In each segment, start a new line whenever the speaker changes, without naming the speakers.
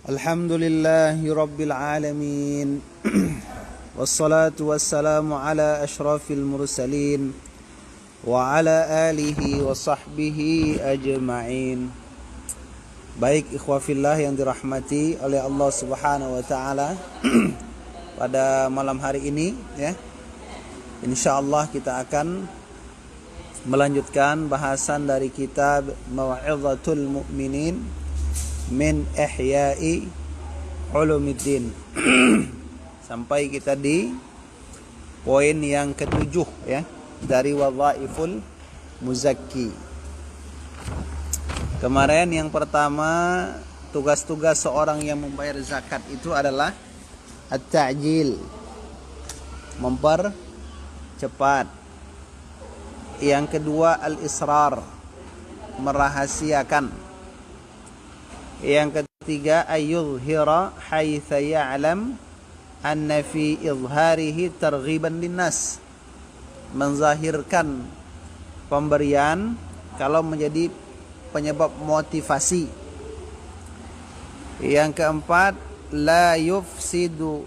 Alhamdulillahi Rabbil Alamin. Wassalatu wassalamu ala ashrafil mursalin wa ala alihi wa sahbihi ajma'in. Baik ikhwafillah yang dirahmati oleh Allah Subhanahu wa taala, pada malam hari ini ya, insyaallah kita akan melanjutkan bahasan dari kitab Mau'izatul Mu'minin min Ihya'i Ulumiddin. Sampai kita di poin yang ketujuh ya, dari Wadhaiful Muzakki. Kemarin yang pertama, tugas-tugas seorang yang membayar zakat itu adalah at-ta'jil, mempercepat. Yang kedua al-israr, merahasiakan. Yang ketiga ayyuzhira haitsa ya'lam anna fi izharihi targhiban linnas, menzahirkan pemberian kalau menjadi penyebab motivasi. Yang keempat la yufsida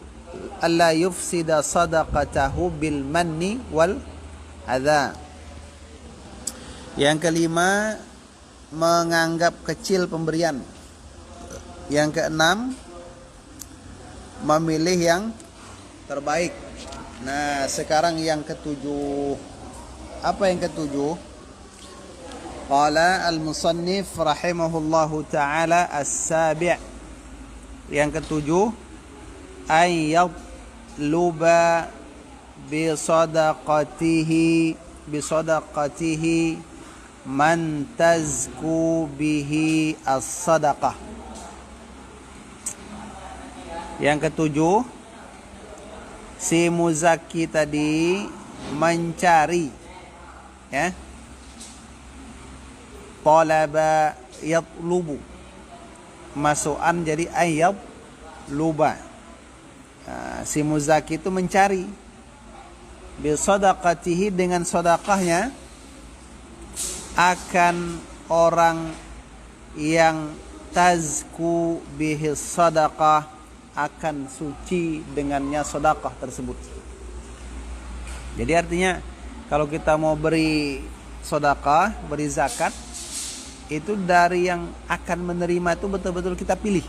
sadaqatahu bil manni wal adza. Yang kelima, menganggap kecil pemberian. Yang keenam, memilih yang terbaik. Nah, sekarang yang ketujuh. Apa yang ketujuh? Qala al-musannif rahimahullahu ta'ala as-sabi'. Yang ketujuh, ayyadluba bisadaqatihi man tazku bihi as-sadaqah. Yang ketujuh, si muzaki tadi mencari ya, talaba yatlubu, masukan jadi ayat luba. Si muzaki itu mencari bisadaqatihi, dengan sedekahnya, akan orang yang tazku bihi sadaqah, akan suci dengannya sedekah tersebut. Jadi artinya kalau kita mau beri sedekah, beri zakat, itu dari yang akan menerima itu betul-betul kita pilih.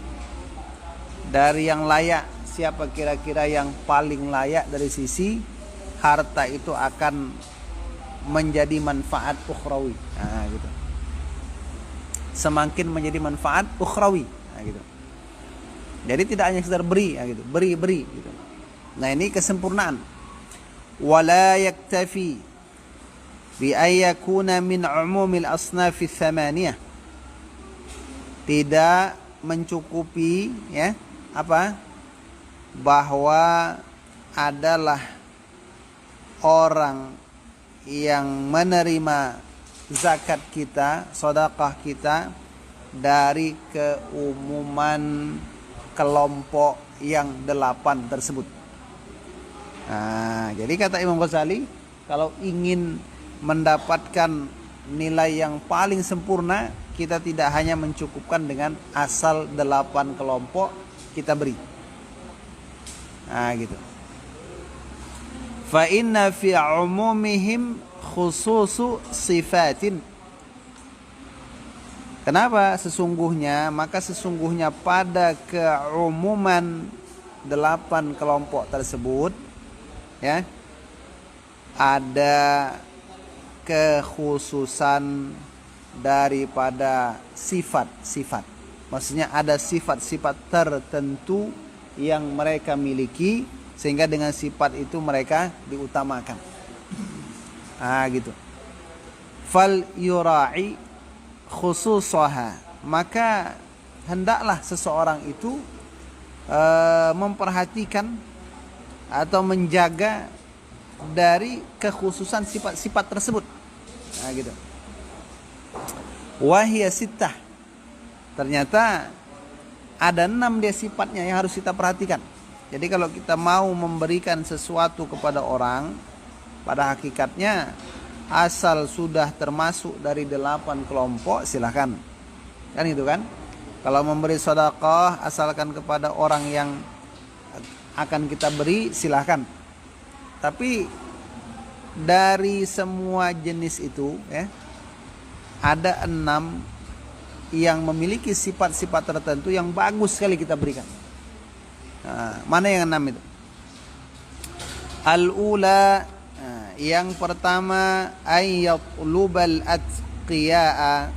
Dari yang layak, siapa kira-kira yang paling layak dari sisi harta itu akan menjadi manfaat ukhrawi. Nah, gitu. Semakin menjadi manfaat ukhrawi. Nah, gitu. Jadi tidak hanya sekedar beri, ya gitu. Beri gitu. Nah, ini kesempurnaan. Wala yaktafi bi ayyakuna min umumil asnafi tsamaniyah. Tidak mencukupi ya, apa? Bahwa adalah orang yang menerima zakat kita, sedekah kita, dari keumuman kelompok yang 8 tersebut. Nah, jadi kata Imam Ghazali, kalau ingin mendapatkan nilai yang paling sempurna, kita tidak hanya mencukupkan dengan asal 8 kelompok kita beri. Nah, gitu. Fa inna fi umumihim khususu sifatin. Kenapa sesungguhnya? Maka sesungguhnya pada keumuman 8 kelompok tersebut ya, ada kekhususan daripada sifat-sifat. Maksudnya ada sifat-sifat tertentu yang mereka miliki, sehingga dengan sifat itu mereka diutamakan. Ah, gitu. Fal yura'i khususaha, maka hendaklah seseorang itu memperhatikan atau menjaga dari kekhususan sifat-sifat tersebut. Nah, gitu. Wahia sittah, ternyata ada 6 dia sifatnya yang harus kita perhatikan. Jadi kalau kita mau memberikan sesuatu kepada orang, pada hakikatnya asal sudah termasuk dari 8 kelompok silahkan. Kan itu kan. Kalau memberi sedekah asalkan kepada orang yang akan kita beri silahkan. Tapi dari semua jenis itu ya, ada 6 yang memiliki sifat-sifat tertentu yang bagus sekali kita berikan. Nah, mana yang 6 itu? Al-ula, yang pertama, ayyatlubal atqiya'a,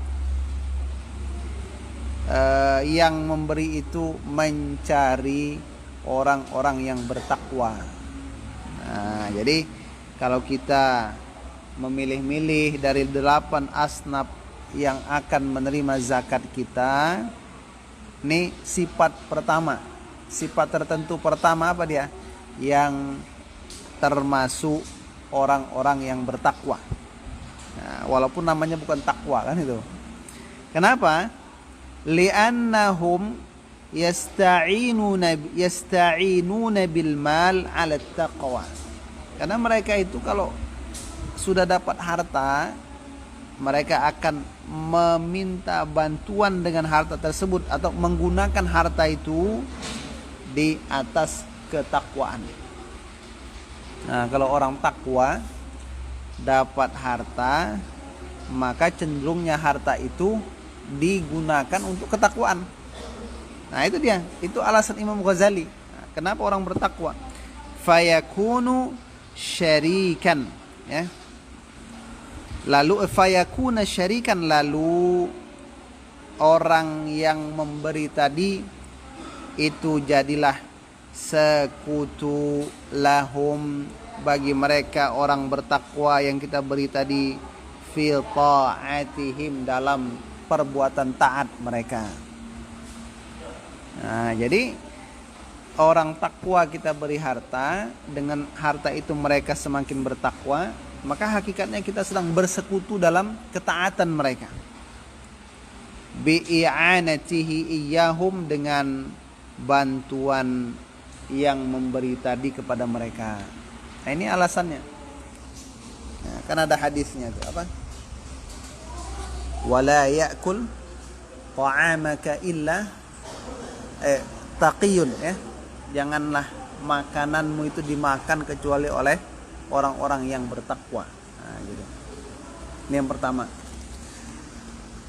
yang memberi itu mencari orang-orang yang bertakwa. Nah, jadi kalau kita memilih-milih dari 8 asnaf yang akan menerima zakat kita, ini sifat pertama, sifat tertentu pertama apa dia? Yang termasuk orang-orang yang bertakwa. Nah, walaupun namanya bukan takwa kan itu. Kenapa? Li'annahum yasta'inuna bil mal 'ala taqwa. Karena mereka itu kalau sudah dapat harta, mereka akan meminta bantuan dengan harta tersebut atau menggunakan harta itu di atas ketakwaan. Nah, kalau orang takwa dapat harta, maka cenderungnya harta itu digunakan untuk ketakwaan. Nah, itu dia. Itu alasan Imam Ghazali. Nah, kenapa orang bertakwa? Fayakunu syarikan, ya. Lalu fayakuna syarikan, lalu orang yang memberi tadi itu jadilah sekutu lahum bagi mereka orang bertakwa yang kita beri tadi, fi ta'atihim, dalam perbuatan taat mereka. Nah, jadi orang takwa kita beri harta, dengan harta itu mereka semakin bertakwa, maka hakikatnya kita sedang bersekutu dalam ketaatan mereka. Bi'anatihi iyahum, dengan bantuan yang memberi tadi kepada mereka. Nah, ini alasannya. Nah, kan ada hadisnya itu apa? Wala ya'kul ta'amaka illa taqiyun, ya. Janganlah makananmu itu dimakan kecuali oleh orang-orang yang bertakwa. Nah, gitu. Ini yang pertama.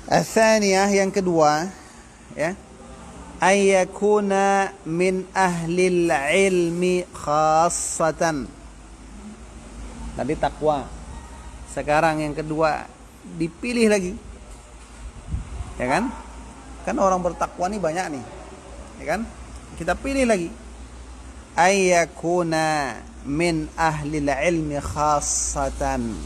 As-tsaniyah, yang kedua, ya, ayyakuna min ahlil ilmi khassatan. Tadi takwa. Sekarang yang kedua dipilih lagi. Ya kan? Kan orang bertakwa nih banyak nih. Ya kan? Kita pilih lagi. Ayyakuna min ahlil ilmi khassatan,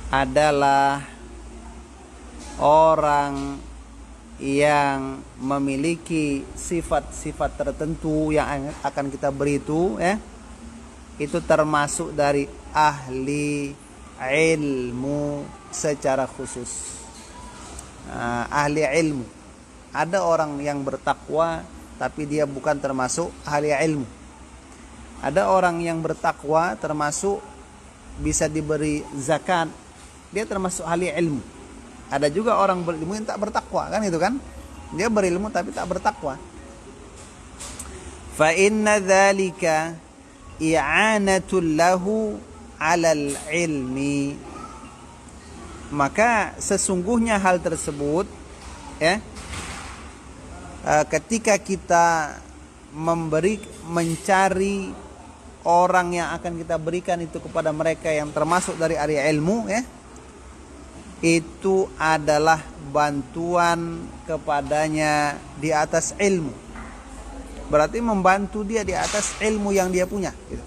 adalah orang yang memiliki sifat-sifat tertentu yang akan kita beri itu, ya, itu termasuk dari ahli ilmu secara khusus. Nah, ahli ilmu, ada orang yang bertakwa tapi dia bukan termasuk ahli ilmu. Ada orang yang bertakwa termasuk bisa diberi zakat, dia termasuk ahli ilmu. Ada juga orang berilmu yang tak bertakwa, kan itu kan? Dia berilmu tapi tak bertakwa. Fa inna dzalika i'anatul lahu 'alal ilmi. Maka sesungguhnya hal tersebut, ya, ketika kita mencari orang yang akan kita berikan itu kepada mereka yang termasuk dari area ilmu, ya, itu adalah bantuan kepadanya di atas ilmu. Berarti membantu dia di atas ilmu yang dia punya, gitu.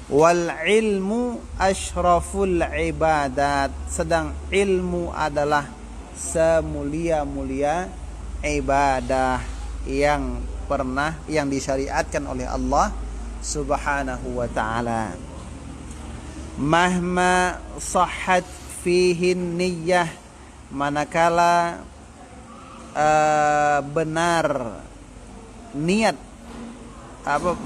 Wal ilmu asyraful ibadat, sedang ilmu adalah semulia-mulia ibadah yang disyariatkan oleh Allah Subhanahu wa ta'ala. Mahma sahhat fihi niyyah, manakala benar niat,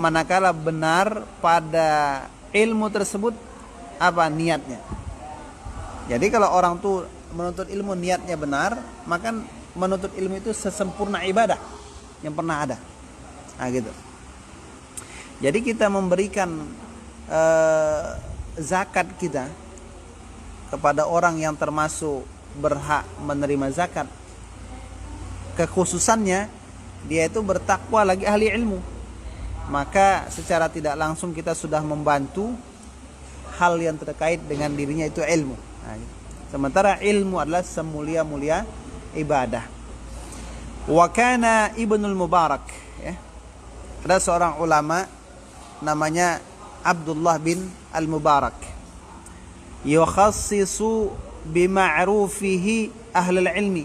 manakala benar pada ilmu tersebut apa niatnya. Jadi kalau orang tuh menuntut ilmu niatnya benar, maka menuntut ilmu itu sesempurna ibadah yang pernah ada. Nah gitu. Jadi kita memberikan zakat kita kepada orang yang termasuk berhak menerima zakat, kekhususannya dia itu bertakwa lagi ahli ilmu, maka secara tidak langsung kita sudah membantu hal yang terkait dengan dirinya itu ilmu. Nah, sementara ilmu adalah semulia-mulia ibadah. Wa kana Ibnul Mubarak, ya. Ada seorang ulama namanya Abdullah bin Al-Mubarak, yukhassisu bima'rufihi ahlul ilmi.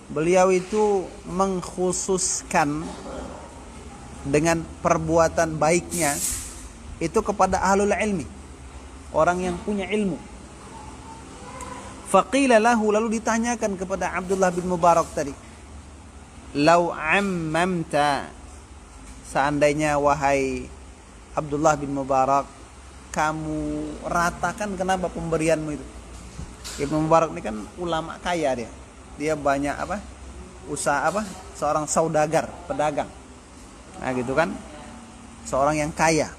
Beliau itu mengkhususkan dengan perbuatan baiknya itu kepada ahlul ilmi, orang yang punya ilmu. Faqila lahu, lalu ditanyakan kepada Abdullah bin Mubarak tadi, lau ammamta, seandainya wahai Abdullah bin Mubarak kamu ratakan kenapa pemberianmu itu. Ibnu Mubarak ini kan ulama kaya dia. Dia banyak usaha seorang saudagar, pedagang. Nah gitu kan, seorang yang kaya.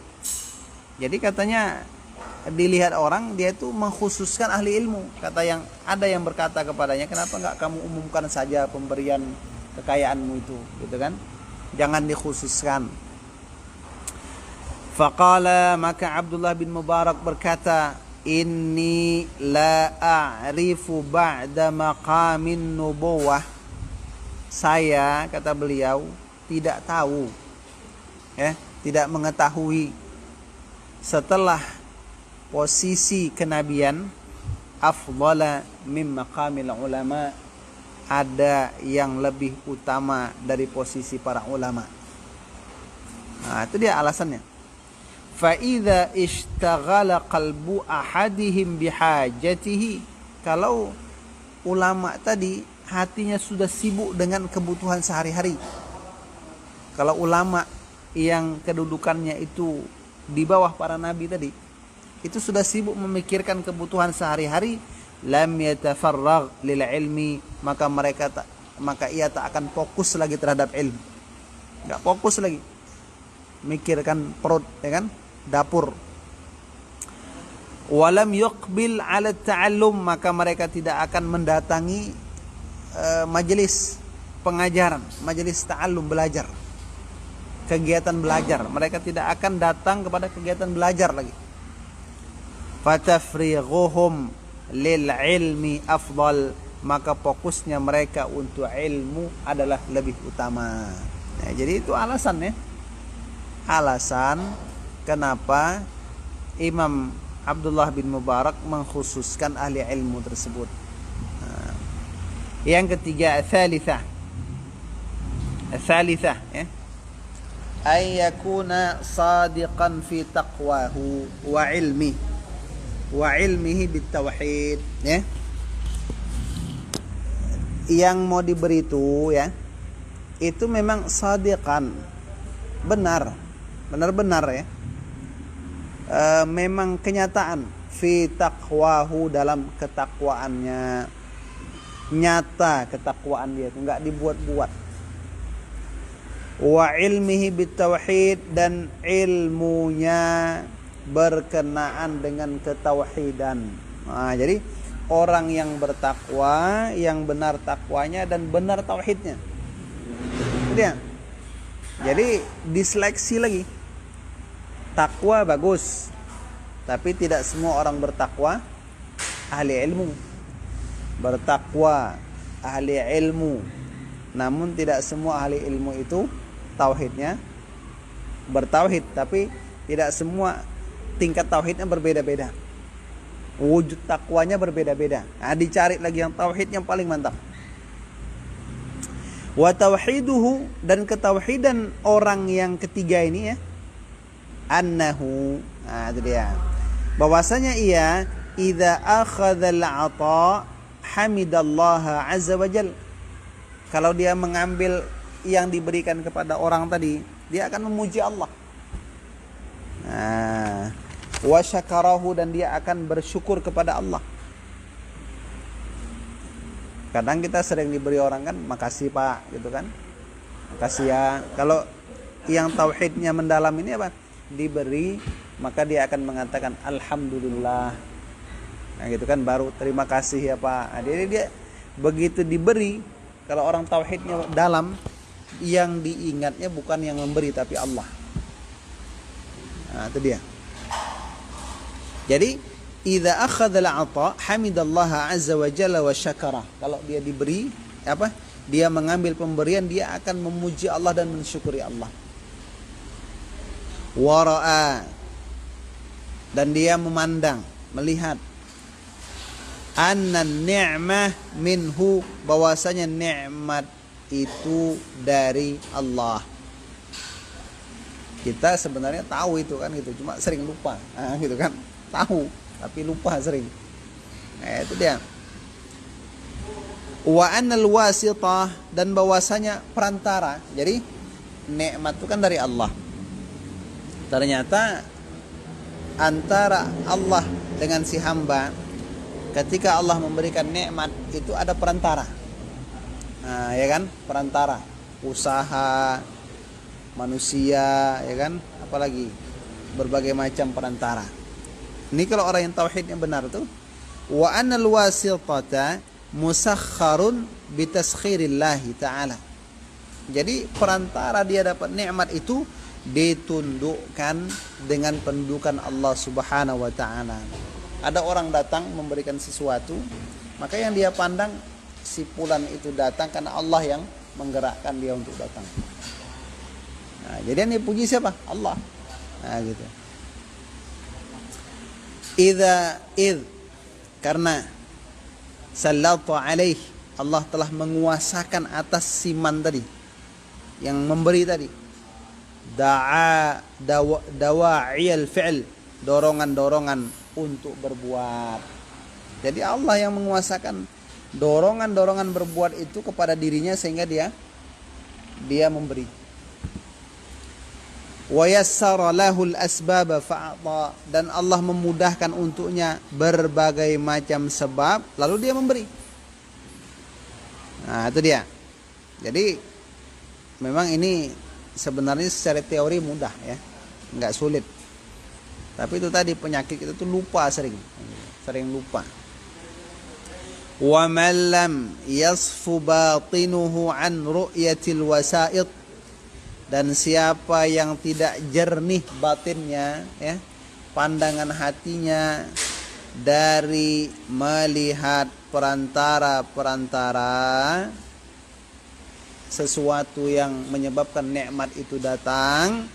Jadi katanya dilihat orang dia itu mengkhususkan ahli ilmu. Ada yang berkata kepadanya, kenapa enggak kamu umumkan saja pemberian kekayaanmu itu, gitu kan? Jangan dikhususkan. Faqala, maka Abdullah bin Mubarak berkata, inni la a'rifu ba'da maqamin nubuwah. Saya, kata beliau, tidak tahu, tidak mengetahui setelah posisi kenabian afdhala min maqamil ulama, ada yang lebih utama dari posisi para ulama. Nah, itu dia alasannya. Fa'idha ishtaghala qalbu ahadihim bihajatihi, kalau ulama tadi hatinya sudah sibuk dengan kebutuhan sehari-hari. Kalau ulama yang kedudukannya itu di bawah para nabi tadi, itu sudah sibuk memikirkan kebutuhan sehari-hari, lam yatafarragh lil ilmi, maka ia tak akan fokus lagi terhadap ilmu. Enggak fokus lagi mikirkan perut, ya kan? Dapur. Walam yuqbil ala ta'allum, maka mereka tidak akan mendatangi majelis pengajaran, majelis ta'allum, belajar, kegiatan belajar. Mereka tidak akan datang kepada kegiatan belajar lagi. Fatafrighuhum lil ilmi afdal, maka fokusnya mereka untuk ilmu adalah lebih utama. Nah, jadi itu alasannya. Alasan kenapa Imam Abdullah bin Mubarak mengkhususkan ahli ilmu tersebut. Nah, yang ketiga, tsalitsah, ya, ay yakuna sadiqan fi taqwahu wa ilmihi bitauhid, ya. Yang mau diberi itu, ya, itu memang sadiqan, benar-benar, ya. Memang kenyataan fi taqwahu, dalam ketakwaannya, nyata ketakwaan dia itu, enggak dibuat-buat. Wa ilmihi bitauhid, dan ilmunya berkenaan dengan ketauhidan. Nah, jadi orang yang bertakwa, yang benar takwanya dan benar tauhidnya. Itu dia. Jadi diseleksi lagi. Takwa bagus, tapi tidak semua orang bertakwa ahli ilmu. Bertakwa ahli ilmu, namun tidak semua ahli ilmu itu tauhidnya bertauhid, tapi tidak semua tingkat tauhidnya berbeda-beda. Wujud takwanya berbeda-beda. Nah, dicari lagi yang tauhid yang paling mantap. Wa tauhiduhu, dan ketauhidan orang yang ketiga ini, ya, annahu, nah itu dia, bahwasanya ia idza akhadha al-'ata hamidallaha azza wajal, kalau dia mengambil yang diberikan kepada orang tadi, dia akan memuji Allah. Nah, wa syakarahu, dan dia akan bersyukur kepada Allah. Kadang kita sering diberi orang kan, makasih Pak, gitu kan, makasih ya. Kalau yang tauhidnya mendalam ini apa? Diberi, maka dia akan mengatakan alhamdulillah. Nah gitu kan, baru terima kasih ya Pak. Nah, dia begitu diberi, kalau orang tauhidnya dalam, yang diingatnya bukan yang memberi tapi Allah. Nah itu dia. Jadi idza akhadha al-'ata hamidallaha 'azza wa jalla wa syakara. Kalau dia diberi apa? Dia mengambil pemberian, dia akan memuji Allah dan mensyukuri Allah. Wara'a, dan dia memandang, melihat anna ni'mah minhu, bahwasanya nikmat itu dari Allah. Kita sebenarnya tahu itu kan gitu, cuma sering lupa. Nah, gitu kan. Tahu tapi lupa sering. Nah, itu dia. Wa annal wasitah, dan bahwasanya perantara. Jadi nikmat itu kan dari Allah. Ternyata antara Allah dengan si hamba, ketika Allah memberikan nikmat itu ada perantara. Nah, ya kan? Perantara, usaha manusia, ya kan? Apalagi berbagai macam perantara. Ini kalau orang yang tauhidnya benar tuh, wa annal wasitata musakharun bitaskhirillahi ta'ala. Jadi perantara dia dapat nikmat itu ditundukkan dengan pendudukan Allah Subhanahu wa taala. Ada orang datang memberikan sesuatu, maka yang dia pandang si fulan itu datang karena Allah yang menggerakkan dia untuk datang. Nah, jadi yang dipuji siapa? Allah. Nah, gitu. Karena sallatu alaih, Allah telah menguasakan atas si man tadi, yang memberi tadi, dawa'iyal fi'l, dorongan-dorongan untuk berbuat. Jadi Allah yang menguasakan dorongan-dorongan berbuat itu kepada dirinya, sehingga dia memberi. Wa yassara lahul asbaba fa'ata, dan Allah memudahkan untuknya berbagai macam sebab, lalu dia memberi. Nah, itu dia. Jadi memang ini sebenarnya secara teori mudah ya, nggak sulit. Tapi itu tadi penyakit itu tuh lupa, sering lupa. Wa man lam yasfu batinuhu an ru'yatil wasa'id, dan siapa yang tidak jernih batinnya, ya, pandangan hatinya dari melihat perantara-perantara sesuatu yang menyebabkan nikmat itu datang,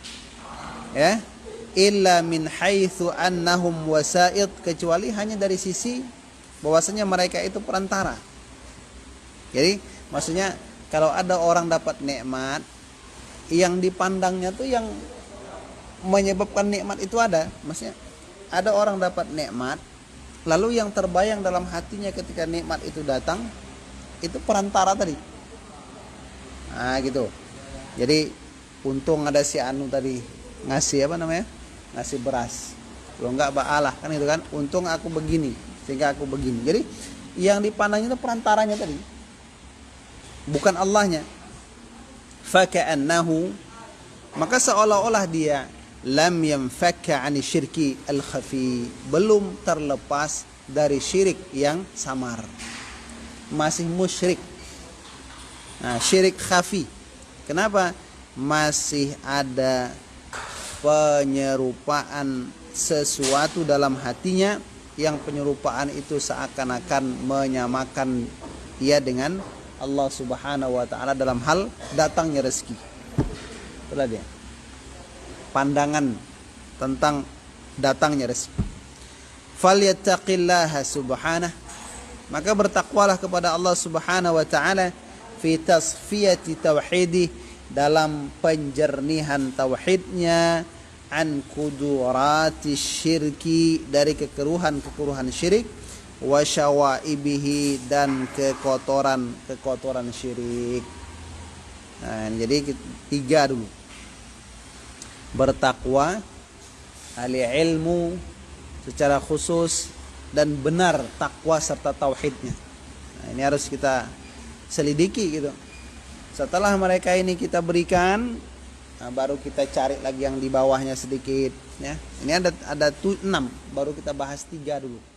ya, illa min haitsu annahum wasa'id, kecuali hanya dari sisi bahwasanya mereka itu perantara. Jadi maksudnya kalau ada orang dapat nikmat, yang dipandangnya tuh yang menyebabkan nikmat itu ada. Maksudnya ada orang dapat nikmat, lalu yang terbayang dalam hatinya ketika nikmat itu datang, itu perantara tadi. Nah gitu. Jadi untung ada si Anu tadi ngasih ngasih beras. Kalau enggak ba'alah kan gitu kan. Untung aku begini sehingga aku begini. Jadi yang dipandangnya itu perantaranya tadi, bukan Allahnya. Faka'annahu, maka seolah-olah dia lam yanfakka 'ani syirki al-khafi, belum terlepas dari syirik yang samar, masih musyrik. Nah, syirik khafi. Kenapa? Masih ada penyerupaan sesuatu dalam hatinya, yang penyerupaan itu seakan-akan menyamakan ia dengan Allah Subhanahu wa taala dalam hal datangnya rezeki. Itulah dia. Pandangan tentang datangnya rezeki. Falyattaqillaha subhanahu, maka bertakwalah kepada Allah Subhanahu wa taala fi tasfiyati tauhidi, dalam penjernihan tauhidnya, an kudurati syirki, dari kekeruhan syirik, wa syawaibihi, dan kekotoran syirik. Nah, jadi 3 dulu. Bertakwa, ahli ilmu, secara khusus dan benar takwa serta tauhidnya. Nah, ini harus kita selidiki gitu. Setelah mereka ini kita berikan, nah, baru kita cari lagi yang di bawahnya sedikit ya. Ini ada 6, baru kita bahas 3 dulu.